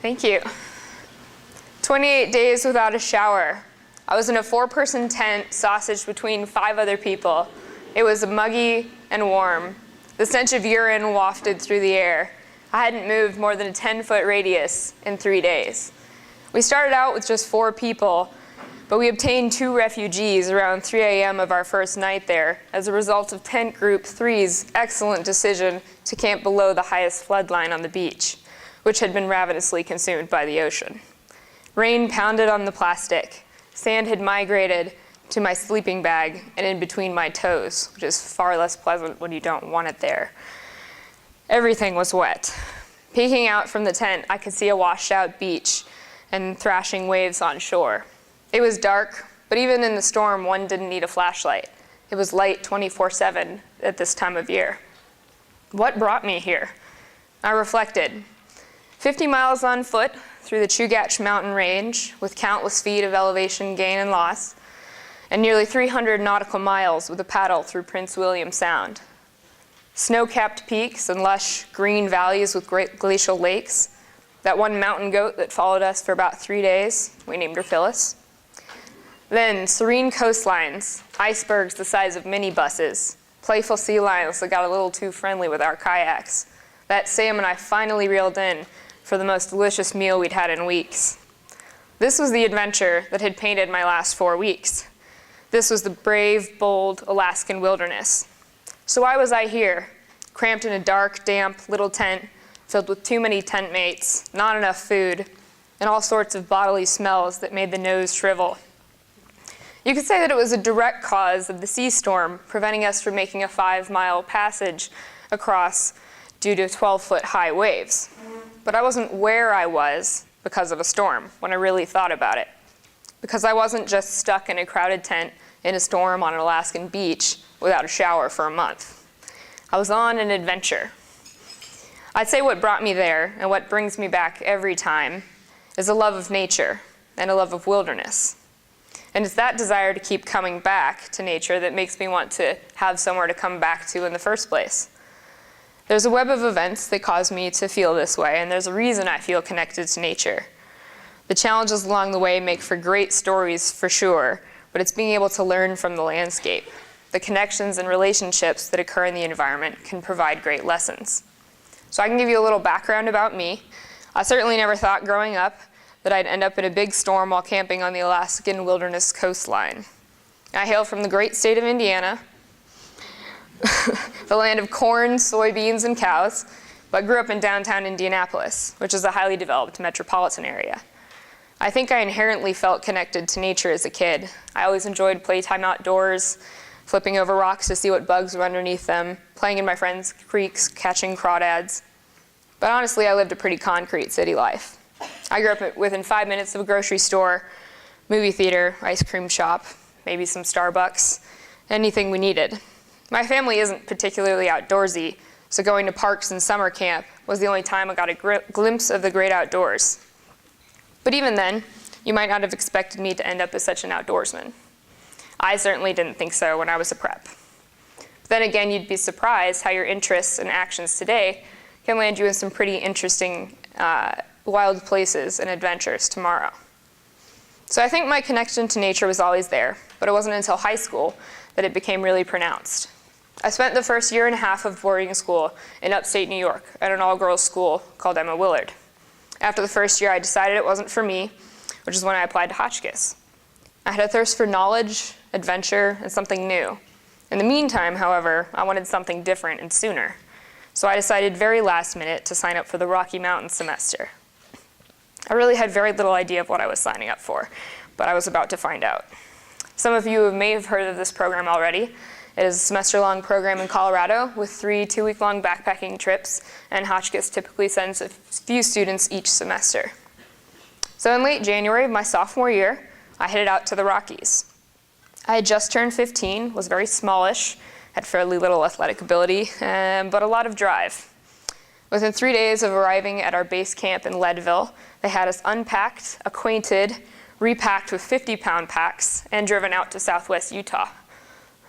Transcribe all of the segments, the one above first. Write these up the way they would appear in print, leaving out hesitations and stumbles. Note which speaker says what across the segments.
Speaker 1: Thank you. 28 days without a shower. I was in a 4-person tent, sausaged between 5 other people. It was muggy and warm. The stench of urine wafted through the air. I hadn't moved more than a 10-foot radius in 3 days. We started out with just 4 people, but we obtained 2 refugees around 3 a.m. of our first night there as a result of Tent Group 3's excellent decision to camp below the highest flood line on the beach, which had been ravenously consumed by the ocean. Rain pounded on the plastic. Sand had migrated to my sleeping bag and in between my toes, which is far less pleasant when you don't want it there. Everything was wet. Peeking out from the tent, I could see a washed-out beach and thrashing waves on shore. It was dark, but even in the storm, one didn't need a flashlight. It was light 24/7 at this time of year. What brought me here? I reflected. 50 miles on foot through the Chugach mountain range with countless feet of elevation gain and loss, and nearly 300 nautical miles with a paddle through Prince William Sound. Snow-capped peaks and lush green valleys with great glacial lakes. That one mountain goat that followed us for about 3 days, we named her Phyllis. Then serene coastlines, icebergs the size of minibuses, playful sea lions that got a little too friendly with our kayaks. That salmon I finally reeled in for the most delicious meal we'd had in weeks. This was the adventure that had painted my last 4 weeks. This was the brave, bold Alaskan wilderness. So why was I here, cramped in a dark, damp little tent filled with too many tent mates, not enough food, and all sorts of bodily smells that made the nose shrivel? You could say that it was a direct cause of the sea storm preventing us from making a 5-mile passage across due to 12-foot high waves. But I wasn't where I was because of a storm when I really thought about it. Because I wasn't just stuck in a crowded tent in a storm on an Alaskan beach without a shower for a month. I was on an adventure. I'd say what brought me there and what brings me back every time is a love of nature and a love of wilderness. And it's that desire to keep coming back to nature that makes me want to have somewhere to come back to in the first place. There's a web of events that cause me to feel this way, and there's a reason I feel connected to nature. The challenges along the way make for great stories for sure, but it's being able to learn from the landscape. The connections and relationships that occur in the environment can provide great lessons. So I can give you a little background about me. I certainly never thought growing up that I'd end up in a big storm while camping on the Alaskan wilderness coastline. I hail from the great state of Indiana, the land of corn, soybeans, and cows, but grew up in downtown Indianapolis, which is a highly developed metropolitan area. I think I inherently felt connected to nature as a kid. I always enjoyed playtime outdoors, flipping over rocks to see what bugs were underneath them, playing in my friends' creeks, catching crawdads. But honestly, I lived a pretty concrete city life. I grew up within 5 minutes of a grocery store, movie theater, ice cream shop, maybe some Starbucks, anything we needed. My family isn't particularly outdoorsy, so going to parks and summer camp was the only time I got a glimpse of the great outdoors. But even then, you might not have expected me to end up as such an outdoorsman. I certainly didn't think so when I was a prep. But then again, you'd be surprised how your interests and actions today can land you in some pretty interesting wild places and adventures tomorrow. So I think my connection to nature was always there, but it wasn't until high school that it became really pronounced. I spent the first 1.5 years of boarding school in upstate New York at an all-girls school called Emma Willard. After the first year, I decided it wasn't for me, which is when I applied to Hotchkiss. I had a thirst for knowledge, adventure, and something new. In the meantime, however, I wanted something different and sooner. So I decided very last minute to sign up for the Rocky Mountain semester. I really had very little idea of what I was signing up for, but I was about to find out. Some of you may have heard of this program already. It is a semester-long program in Colorado with 3 2-week-long backpacking trips, and Hotchkiss typically sends a few students each semester. So in late January of my sophomore year, I headed out to the Rockies. I had just turned 15, was very smallish, had fairly little athletic ability, but a lot of drive. Within 3 days of arriving at our base camp in Leadville, they had us unpacked, acquainted, repacked with 50-pound packs, and driven out to southwest Utah.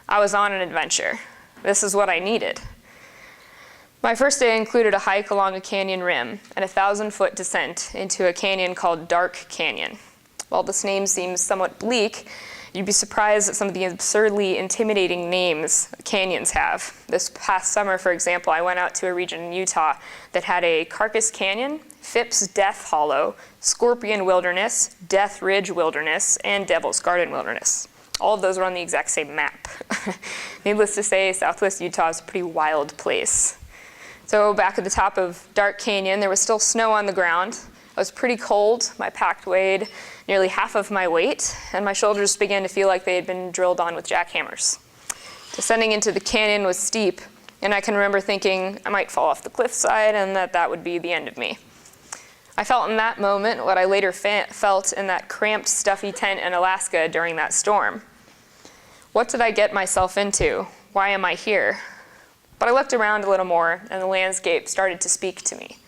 Speaker 1: I was on an adventure. This is what I needed. My first day included a hike along a canyon rim and a 1,000-foot descent into a canyon called Dark Canyon. While this name seems somewhat bleak, you'd be surprised at some of the absurdly intimidating names canyons have. This past summer, for example, I went out to a region in Utah that had a Carcass Canyon, Phipps Death Hollow, Scorpion Wilderness, Death Ridge Wilderness, and Devil's Garden Wilderness. All of those were on the exact same map. Needless to say, Southwest Utah is a pretty wild place. So back at the top of Dark Canyon, there was still snow on the ground. I was pretty cold. My pack weighed nearly half of my weight, and my shoulders began to feel like they had been drilled on with jackhammers. Descending into the canyon was steep, and I can remember thinking I might fall off the cliffside and that would be the end of me. I felt in that moment what I later felt in that cramped, stuffy tent in Alaska during that storm. What did I get myself into? Why am I here? But I looked around a little more, and the landscape started to speak to me.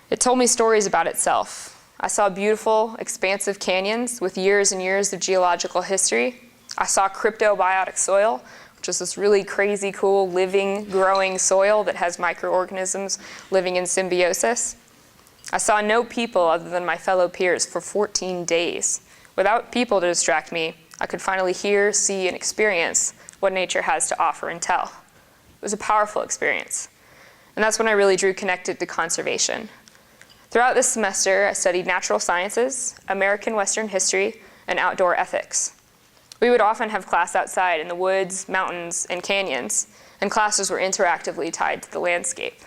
Speaker 1: It told me stories about itself. I saw beautiful, expansive canyons with years and years of geological history. I saw cryptobiotic soil, which is this really crazy, cool, living, growing soil that has microorganisms living in symbiosis. I saw no people other than my fellow peers for 14 days. Without people to distract me, I could finally hear, see, and experience what nature has to offer and tell. It was a powerful experience. And that's when I really drew connected to conservation. Throughout this semester, I studied natural sciences, American Western history, and outdoor ethics. We would often have class outside in the woods, mountains, and canyons, and classes were interactively tied to the landscape.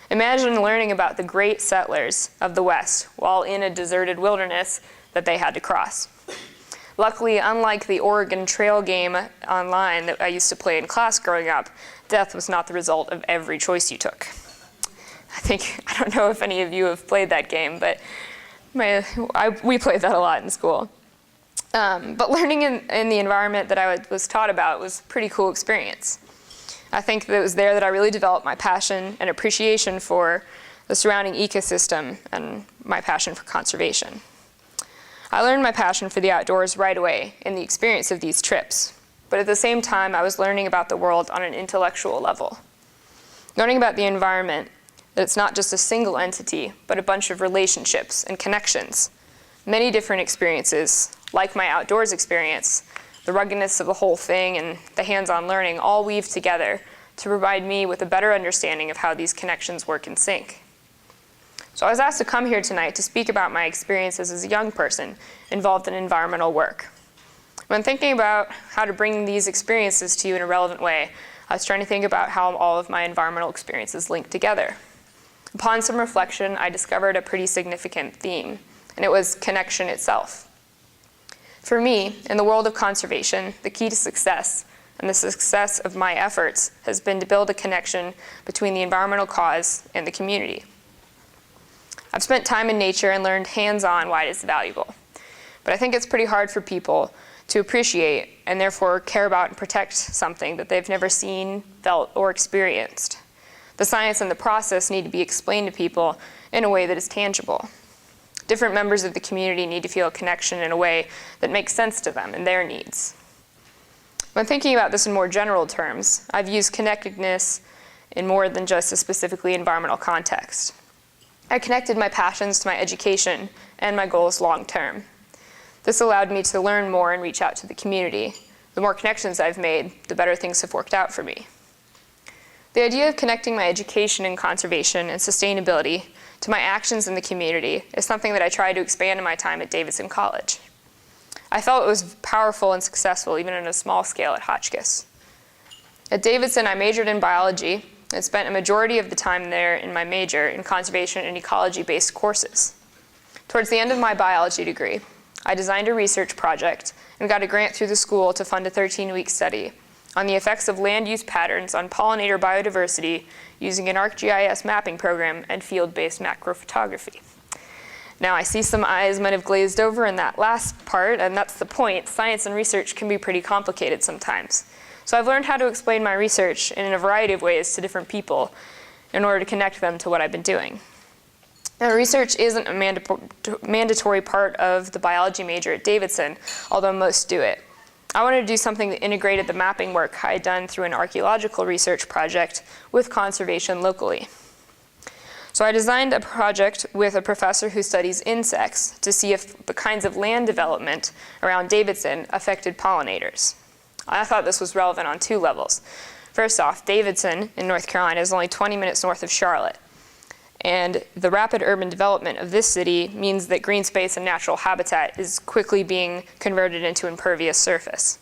Speaker 1: Imagine learning about the great settlers of the West while in a deserted wilderness that they had to cross. Luckily, unlike the Oregon Trail game online that I used to play in class growing up, death was not the result of every choice you took. I don't know if any of you have played that game, but we played that a lot in school. But learning in the environment that I was taught about was a pretty cool experience. I think that it was there that I really developed my passion and appreciation for the surrounding ecosystem and my passion for conservation. I learned my passion for the outdoors right away in the experience of these trips, but at the same time I was learning about the world on an intellectual level. Learning about the environment, that it's not just a single entity, but a bunch of relationships and connections. Many different experiences, like my outdoors experience, the ruggedness of the whole thing and the hands-on learning all weave together to provide me with a better understanding of how these connections work in sync. So I was asked to come here tonight to speak about my experiences as a young person involved in environmental work. When thinking about how to bring these experiences to you in a relevant way, I was trying to think about how all of my environmental experiences link together. Upon some reflection, I discovered a pretty significant theme, and it was connection itself. For me, in the world of conservation, the key to success, and the success of my efforts, has been to build a connection between the environmental cause and the community. I've spent time in nature and learned hands-on why it is valuable. But I think it's pretty hard for people to appreciate and therefore care about and protect something that they've never seen, felt, or experienced. The science and the process need to be explained to people in a way that is tangible. Different members of the community need to feel a connection in a way that makes sense to them and their needs. When thinking about this in more general terms, I've used connectedness in more than just a specifically environmental context. I connected my passions to my education and my goals long term. This allowed me to learn more and reach out to the community. The more connections I've made, the better things have worked out for me. The idea of connecting my education in conservation and sustainability to my actions in the community is something that I tried to expand in my time at Davidson College. I felt it was powerful and successful even on a small scale at Hotchkiss. At Davidson, I majored in biology and spent a majority of the time there in my major in conservation and ecology-based courses. Towards the end of my biology degree, I designed a research project and got a grant through the school to fund a 13-week study on the effects of land use patterns on pollinator biodiversity using an ArcGIS mapping program and field-based macrophotography. Now, I see some eyes might have glazed over in that last part, and that's the point. Science and research can be pretty complicated sometimes. So I've learned how to explain my research in a variety of ways to different people in order to connect them to what I've been doing. Now, research isn't a mandatory part of the biology major at Davidson, although most do it. I wanted to do something that integrated the mapping work I had done through an archaeological research project with conservation locally. So I designed a project with a professor who studies insects to see if the kinds of land development around Davidson affected pollinators. I thought this was relevant on two levels. First off, Davidson in North Carolina is only 20 minutes north of Charlotte. And the rapid urban development of this city means that green space and natural habitat is quickly being converted into impervious surface.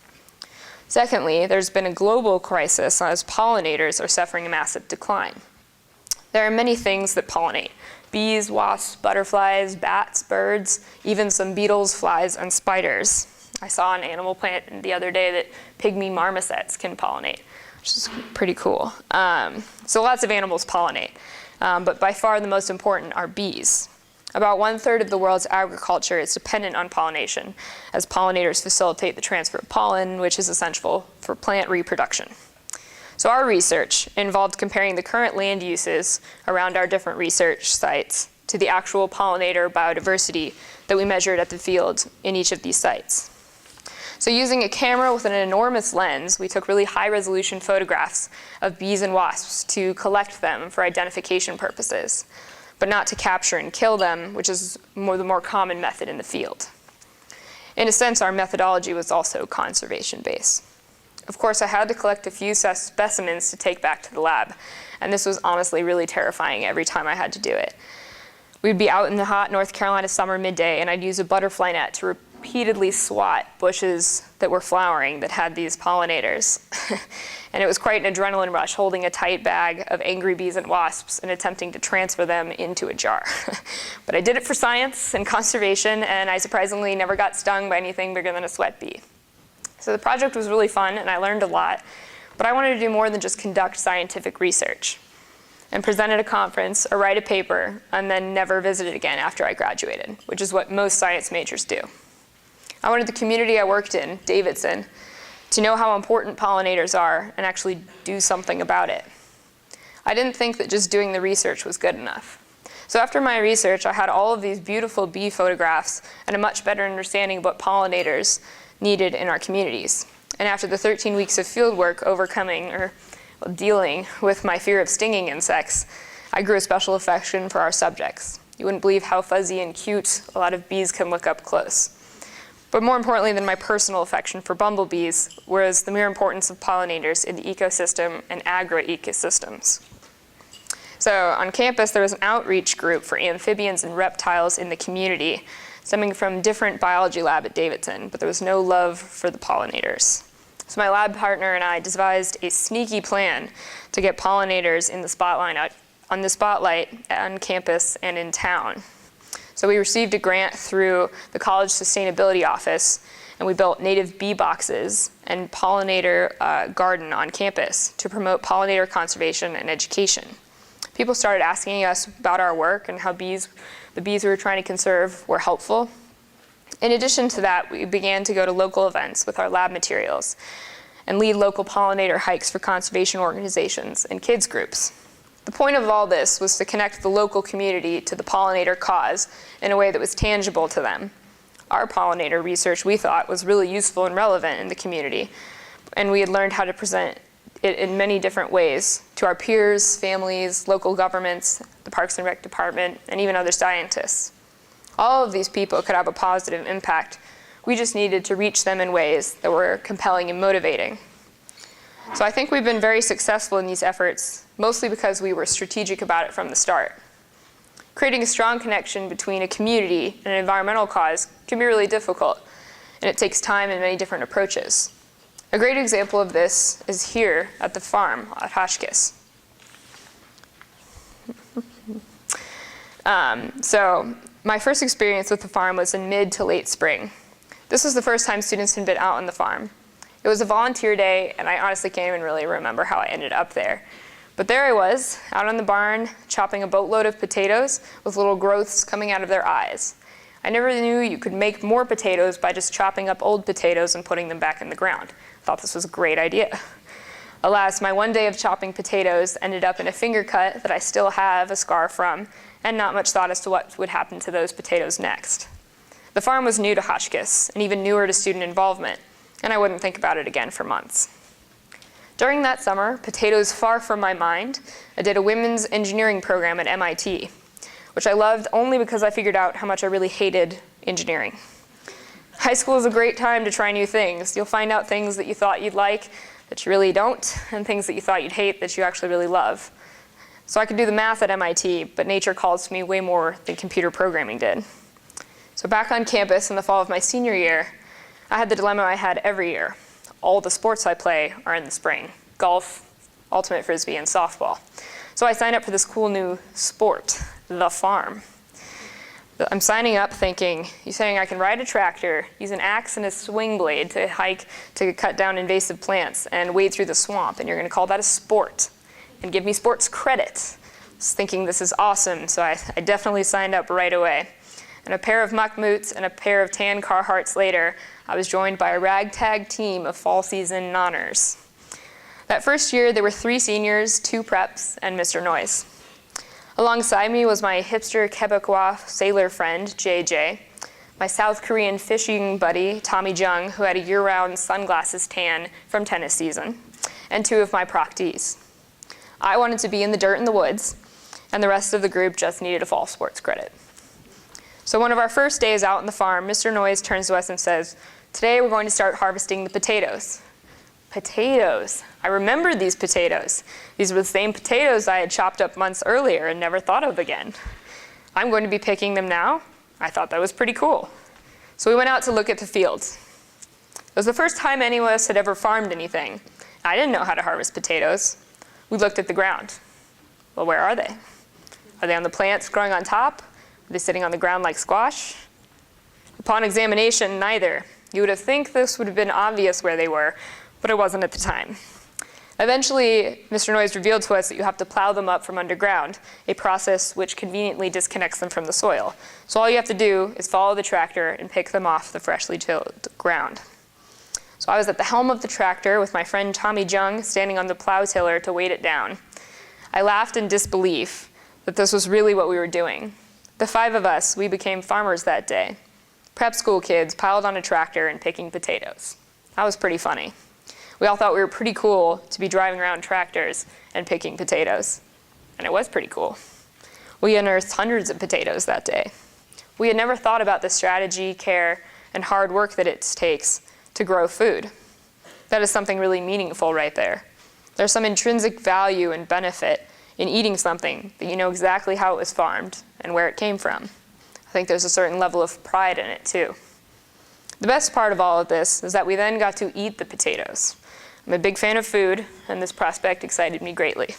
Speaker 1: Secondly, there's been a global crisis as pollinators are suffering a massive decline. There are many things that pollinate: bees, wasps, butterflies, bats, birds, even some beetles, flies, and spiders. I saw an animal plant the other day that pygmy marmosets can pollinate, which is pretty cool. So lots of animals pollinate. But by far the most important are bees. About 1/3 of the world's agriculture is dependent on pollination, as pollinators facilitate the transfer of pollen, which is essential for plant reproduction. So our research involved comparing the current land uses around our different research sites to the actual pollinator biodiversity that we measured at the field in each of these sites. So using a camera with an enormous lens, we took really high-resolution photographs of bees and wasps to collect them for identification purposes, but not to capture and kill them, which is the more common method in the field. In a sense, our methodology was also conservation-based. Of course, I had to collect a few specimens to take back to the lab, and this was honestly really terrifying every time I had to do it. We'd be out in the hot North Carolina summer midday, and I'd use a butterfly net to repeatedly swat bushes that were flowering that had these pollinators. And it was quite an adrenaline rush holding a tight bag of angry bees and wasps and attempting to transfer them into a jar. But I did it for science and conservation, and I surprisingly never got stung by anything bigger than a sweat bee. So the project was really fun, and I learned a lot, but I wanted to do more than just conduct scientific research and present at a conference or write a paper and then never visit it again after I graduated, which is what most science majors do. I wanted the community I worked in, Davidson, to know how important pollinators are and actually do something about it. I didn't think that just doing the research was good enough. So after my research, I had all of these beautiful bee photographs and a much better understanding of what pollinators needed in our communities. And after the 13 weeks of fieldwork dealing with my fear of stinging insects, I grew a special affection for our subjects. You wouldn't believe how fuzzy and cute a lot of bees can look up close. But more importantly than my personal affection for bumblebees was the mere importance of pollinators in the ecosystem and agro-ecosystems. So on campus, there was an outreach group for amphibians and reptiles in the community, stemming from different biology lab at Davidson, but there was no love for the pollinators. So my lab partner and I devised a sneaky plan to get pollinators in the spotlight on campus and in town. So we received a grant through the college sustainability office, and we built native bee boxes and pollinator garden on campus to promote pollinator conservation and education. People started asking us about our work and how the bees we were trying to conserve were helpful. In addition to that, we began to go to local events with our lab materials and lead local pollinator hikes for conservation organizations and kids groups. The point of all this was to connect the local community to the pollinator cause in a way that was tangible to them. Our pollinator research, we thought, was really useful and relevant in the community, and we had learned how to present it in many different ways to our peers, families, local governments, the Parks and Rec Department, and even other scientists. All of these people could have a positive impact. We just needed to reach them in ways that were compelling and motivating. So I think we've been very successful in these efforts, mostly because we were strategic about it from the start. Creating a strong connection between a community and an environmental cause can be really difficult, and it takes time and many different approaches. A great example of this is here at the farm at Hotchkiss. So my first experience with the farm was in mid to late spring. This was the first time students had been out on the farm. It was a volunteer day, and I honestly can't even really remember how I ended up there. But there I was, out on the barn, chopping a boatload of potatoes with little growths coming out of their eyes. I never knew you could make more potatoes by just chopping up old potatoes and putting them back in the ground. I thought this was a great idea. Alas, my one day of chopping potatoes ended up in a finger cut that I still have a scar from, and not much thought as to what would happen to those potatoes next. The farm was new to Hotchkiss, and even newer to student involvement. and I wouldn't think about it again for months. During that summer, potatoes far from my mind, I did a women's engineering program at MIT, which I loved only because I figured out how much I really hated engineering. High school is a great time to try new things. You'll find out things that you thought you'd like that you really don't, and things that you thought you'd hate that you actually really love. So I could do the math at MIT, but nature calls to me way more than computer programming did. So back on campus in the fall of my senior year, I had the dilemma I had every year. All the sports I play are in the spring: golf, ultimate frisbee, and softball. So I signed up for this cool new sport, the farm. I'm signing up thinking, you're saying I can ride a tractor, use an axe and a swing blade to hike, to cut down invasive plants and wade through the swamp, and you're gonna call that a sport and give me sports credit. I was thinking this is awesome, so I definitely signed up right away. And a pair of muck moots and a pair of tan Carhartts later, I was joined by a ragtag team of fall season nonners. That first year, there were 3 seniors, 2 preps, and Mr. Noise. Alongside me was my hipster Quebecois sailor friend, JJ, my South Korean fishing buddy, Tommy Jung, who had a year-round sunglasses tan from tennis season, and 2 of my proctees. I wanted to be in the dirt in the woods, and the rest of the group just needed a fall sports credit. So one of our first days out on the farm, Mr. Noise turns to us and says, "Today we're going to start harvesting the potatoes." Potatoes. I remembered these potatoes. These were the same potatoes I had chopped up months earlier and never thought of again. I'm going to be picking them now. I thought that was pretty cool. So we went out to look at the fields. It was the first time any of us had ever farmed anything. I didn't know how to harvest potatoes. We looked at the ground. Well, where are they? Are they on the plants growing on top? Are they sitting on the ground like squash? Upon examination, neither. You would have think this would have been obvious where they were, but it wasn't at the time. Eventually, Mr. Noise revealed to us that you have to plow them up from underground, a process which conveniently disconnects them from the soil. So all you have to do is follow the tractor and pick them off the freshly tilled ground. So I was at the helm of the tractor with my friend Tommy Jung standing on the plow tiller to weight it down. I laughed in disbelief that this was really what we were doing. The 5 of us, we became farmers that day. Prep school kids piled on a tractor and picking potatoes. That was pretty funny. We all thought we were pretty cool to be driving around tractors and picking potatoes. And it was pretty cool. We unearthed hundreds of potatoes that day. We had never thought about the strategy, care, and hard work that it takes to grow food. That is something really meaningful right there. There's some intrinsic value and benefit in eating something that you know exactly how it was farmed and where it came from. I think there's a certain level of pride in it too. The best part of all of this is that we then got to eat the potatoes. I'm a big fan of food, and this prospect excited me greatly.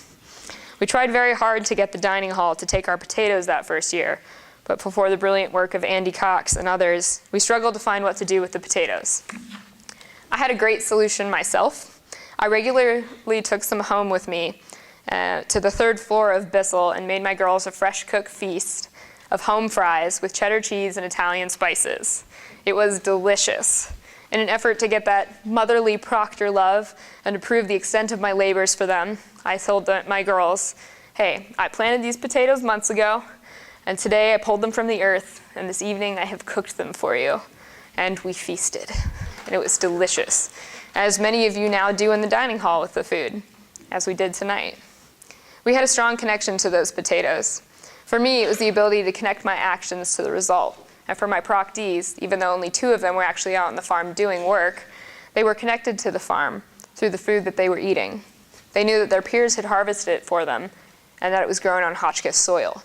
Speaker 1: We tried very hard to get the dining hall to take our potatoes that first year, but before the brilliant work of Andy Cox and others, we struggled to find what to do with the potatoes. I had a great solution myself. I regularly took some home with me to the 3rd floor of Bissell and made my girls a fresh cooked feast of home fries with cheddar cheese and Italian spices. It was delicious. In an effort to get that motherly Proctor love and to prove the extent of my labors for them, I told my girls, "Hey, I planted these potatoes months ago, and today I pulled them from the earth, and this evening I have cooked them for you." And we feasted, and it was delicious, as many of you now do in the dining hall with the food, as we did tonight. We had a strong connection to those potatoes. For me, it was the ability to connect my actions to the result. And for my proctees, even though only 2 of them were actually out on the farm doing work, they were connected to the farm through the food that they were eating. They knew that their peers had harvested it for them and that it was grown on Hotchkiss soil.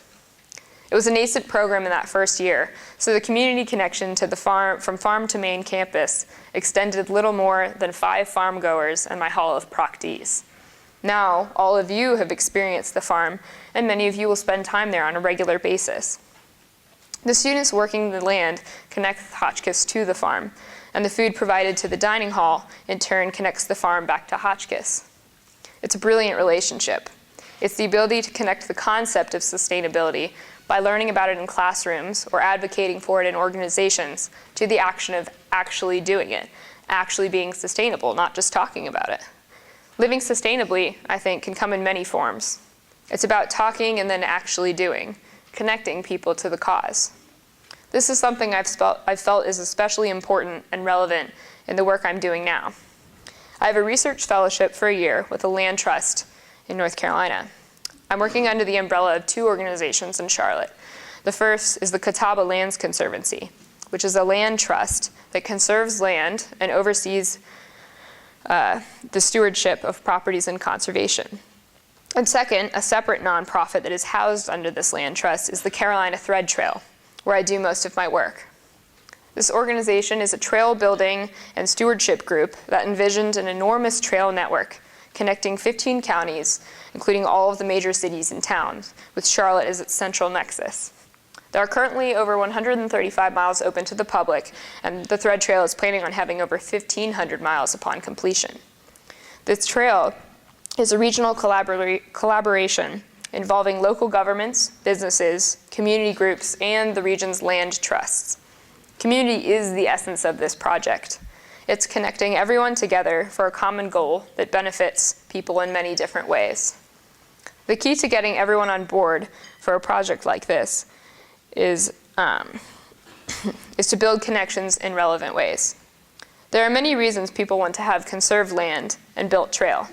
Speaker 1: It was a nascent program in that first year, so the community connection to the farm, from farm to main campus, extended little more than 5 farm goers and my hall of proctees. Now, all of you have experienced the farm, and many of you will spend time there on a regular basis. The students working the land connect Hotchkiss to the farm, and the food provided to the dining hall in turn connects the farm back to Hotchkiss. It's a brilliant relationship. It's the ability to connect the concept of sustainability by learning about it in classrooms or advocating for it in organizations to the action of actually doing it, actually being sustainable, not just talking about it. Living sustainably, I think, can come in many forms. It's about talking and then actually doing, connecting people to the cause. This is something I've felt is especially important and relevant in the work I'm doing now. I have a research fellowship for a year with a land trust in North Carolina. I'm working under the umbrella of two organizations in Charlotte. The first is the Catawba Lands Conservancy, which is a land trust that conserves land and oversees the stewardship of properties and conservation. And second, a separate nonprofit that is housed under this land trust is the Carolina Thread Trail, where I do most of my work. This organization is a trail building and stewardship group that envisioned an enormous trail network connecting 15 counties, including all of the major cities and towns, with Charlotte as its central nexus. There are currently over 135 miles open to the public, and the Thread Trail is planning on having over 1,500 miles upon completion. This trail is a regional collaboration involving local governments, businesses, community groups, and the region's land trusts. Community is the essence of this project. It's connecting everyone together for a common goal that benefits people in many different ways. The key to getting everyone on board for a project like this is to build connections in relevant ways. There are many reasons people want to have conserved land and built trail.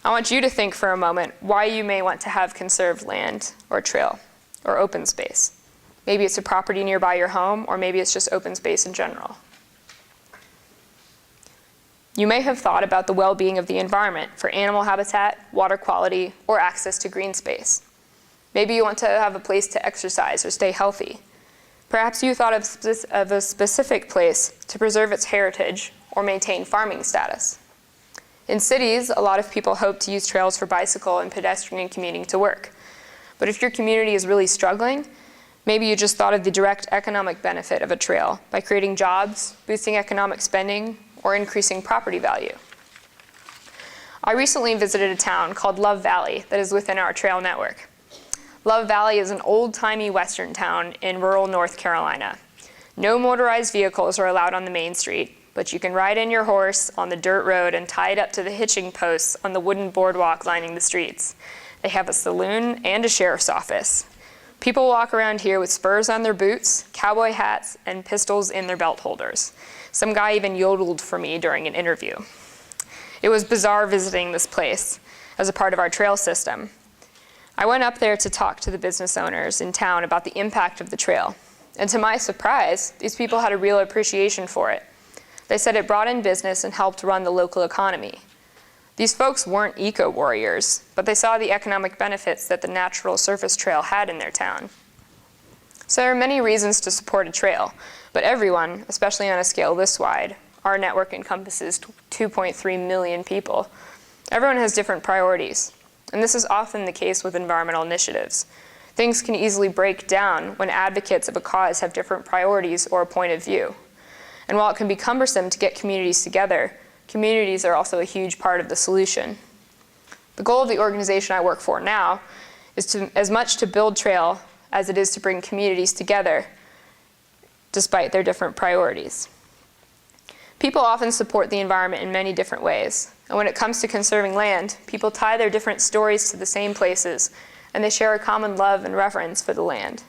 Speaker 1: I want you to think for a moment why you may want to have conserved land or trail or open space. Maybe it's a property nearby your home, or maybe it's just open space in general. You may have thought about the well-being of the environment for animal habitat, water quality, or access to green space. Maybe you want to have a place to exercise or stay healthy. Perhaps you thought of a specific place to preserve its heritage or maintain farming status. In cities, a lot of people hope to use trails for bicycle and pedestrian commuting to work. But if your community is really struggling, maybe you just thought of the direct economic benefit of a trail by creating jobs, boosting economic spending, or increasing property value. I recently visited a town called Love Valley that is within our trail network. Love Valley is an old-timey western town in rural North Carolina. No motorized vehicles are allowed on the main street, but you can ride in your horse on the dirt road and tie it up to the hitching posts on the wooden boardwalk lining the streets. They have a saloon and a sheriff's office. People walk around here with spurs on their boots, cowboy hats, and pistols in their belt holders. Some guy even yodeled for me during an interview. It was bizarre visiting this place as a part of our trail system. I went up there to talk to the business owners in town about the impact of the trail. And to my surprise, these people had a real appreciation for it. They said it brought in business and helped run the local economy. These folks weren't eco-warriors, but they saw the economic benefits that the natural surface trail had in their town. So there are many reasons to support a trail, but everyone, especially on a scale this wide, our network encompasses 2.3 million people. Everyone has different priorities, and this is often the case with environmental initiatives. Things can easily break down when advocates of a cause have different priorities or a point of view. And while it can be cumbersome to get communities together, communities are also a huge part of the solution. The goal of the organization I work for now is as much to build trail as it is to bring communities together, despite their different priorities. People often support the environment in many different ways, and when it comes to conserving land, people tie their different stories to the same places, and they share a common love and reverence for the land.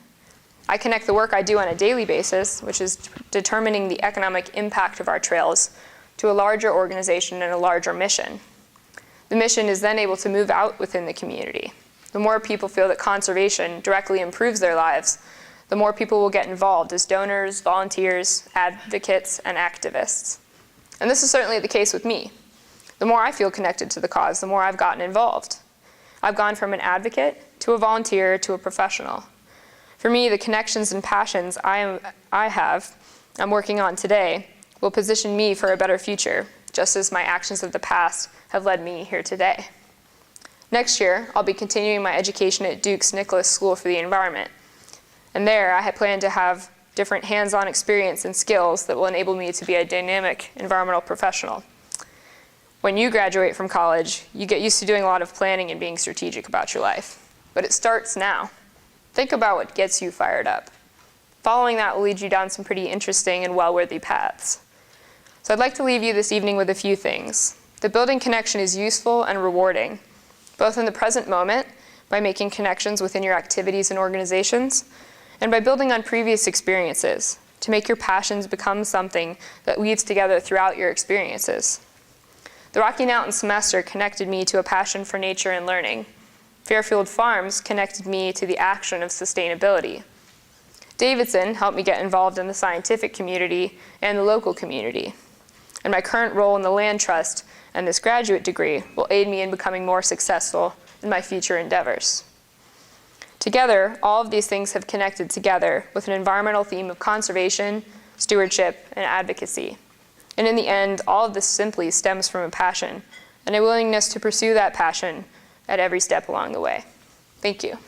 Speaker 1: I connect the work I do on a daily basis, which is determining the economic impact of our trails, to a larger organization and a larger mission. The mission is then able to move out within the community. The more people feel that conservation directly improves their lives, the more people will get involved as donors, volunteers, advocates, and activists. And this is certainly the case with me. The more I feel connected to the cause, the more I've gotten involved. I've gone from an advocate to a volunteer to a professional. For me, the connections and passions I'm working on today will position me for a better future, just as my actions of the past have led me here today. Next year, I'll be continuing my education at Duke's Nicholas School for the Environment. And there, I plan to have different hands-on experience and skills that will enable me to be a dynamic environmental professional. When you graduate from college, you get used to doing a lot of planning and being strategic about your life. But it starts now. Think about what gets you fired up. Following that will lead you down some pretty interesting and well-worthy paths. So I'd like to leave you this evening with a few things. The building connection is useful and rewarding, both in the present moment by making connections within your activities and organizations, and by building on previous experiences to make your passions become something that weaves together throughout your experiences. The Rocky Mountain semester connected me to a passion for nature and learning. Fairfield Farms connected me to the action of sustainability. Davidson helped me get involved in the scientific community and the local community. And my current role in the Land Trust and this graduate degree will aid me in becoming more successful in my future endeavors. Together, all of these things have connected together with an environmental theme of conservation, stewardship, and advocacy. And in the end, all of this simply stems from a passion and a willingness to pursue that passion at every step along the way. Thank you.